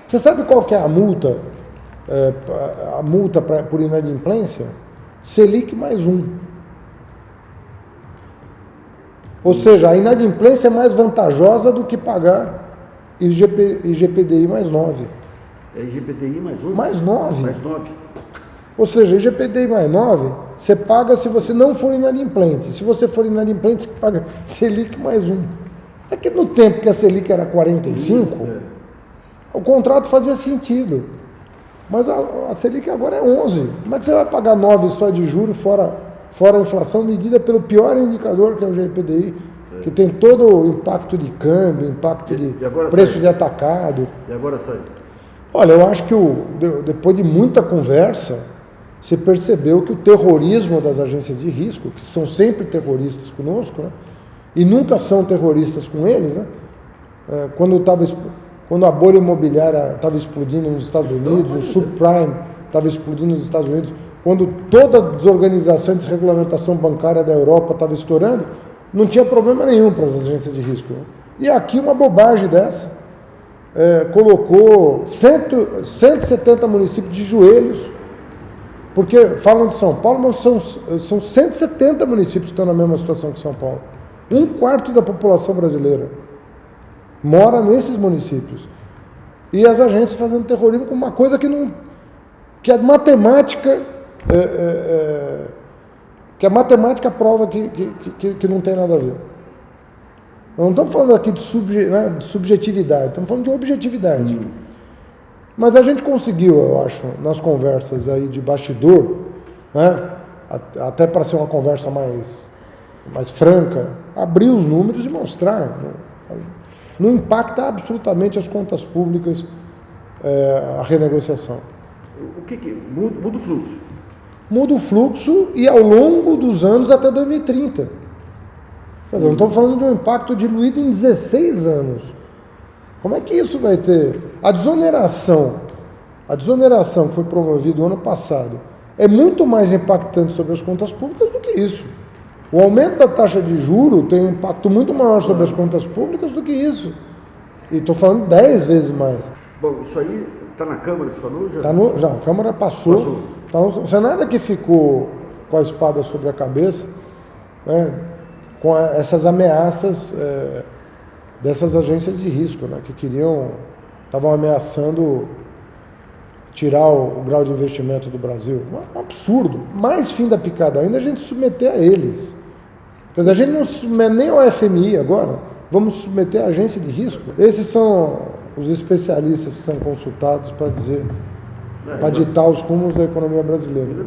Você sabe qual que é a multa? A multa por inadimplência? Selic mais 1. Ou seja, a inadimplência é mais vantajosa do que pagar IGPDI mais 9. É IGPDI mais 8? Mais 9. Mais 9. Ou seja, IGPDI mais 9, você paga se você não for inadimplente. Se você for inadimplente, você paga Selic mais 1. É que no tempo que a Selic era 45, o contrato fazia sentido. Mas a Selic agora é 11. Como é que você vai pagar 9 só de juros fora a inflação medida pelo pior indicador, que é o GPDI, que tem todo o impacto de câmbio, impacto de preço de atacado. E agora sai? Olha, eu acho que depois de muita conversa, se percebeu que o terrorismo das agências de risco, que são sempre terroristas conosco, né, e nunca são terroristas com eles, né, quando a bolha imobiliária estava explodindo nos Estados Unidos, o subprime estava explodindo nos Estados Unidos, quando toda a desorganização e desregulamentação bancária da Europa estava estourando, não tinha problema nenhum para as agências de risco. E aqui uma bobagem dessa, colocou 170 municípios de joelhos, porque falam de São Paulo, mas são 170 municípios que estão na mesma situação que São Paulo. 1/4 da população brasileira mora nesses municípios. E as agências fazendo terrorismo com uma coisa que a matemática prova que não tem nada a ver. Nós não estamos falando aqui de subjetividade, estamos falando de objetividade. Mas a gente conseguiu, eu acho, nas conversas aí de bastidor, né, até para ser uma conversa mais franca, abrir os números e mostrar. Né, não impacta absolutamente as contas públicas a renegociação. O que muda o fluxo? Muda o fluxo e ao longo dos anos até 2030. Quer dizer, não estamos falando de um impacto diluído em 16 anos. Como é que isso vai ter? A desoneração que foi promovida no ano passado é muito mais impactante sobre as contas públicas do que isso. O aumento da taxa de juros tem um impacto muito maior sobre as contas públicas do que isso. E estou falando 10 vezes mais. Bom, isso aí está na Câmara, você falou? Já a Câmara passou. Então, o Senado é que ficou com a espada sobre a cabeça, né, com essas ameaças dessas agências de risco, né, que estavam ameaçando tirar o grau de investimento do Brasil. Um absurdo. Mais fim da picada ainda a gente submeter a eles. Quer dizer, a gente não submete nem ao FMI agora, vamos submeter a agência de risco. Esses são os especialistas que são consultados para ditar os rumos da economia brasileira.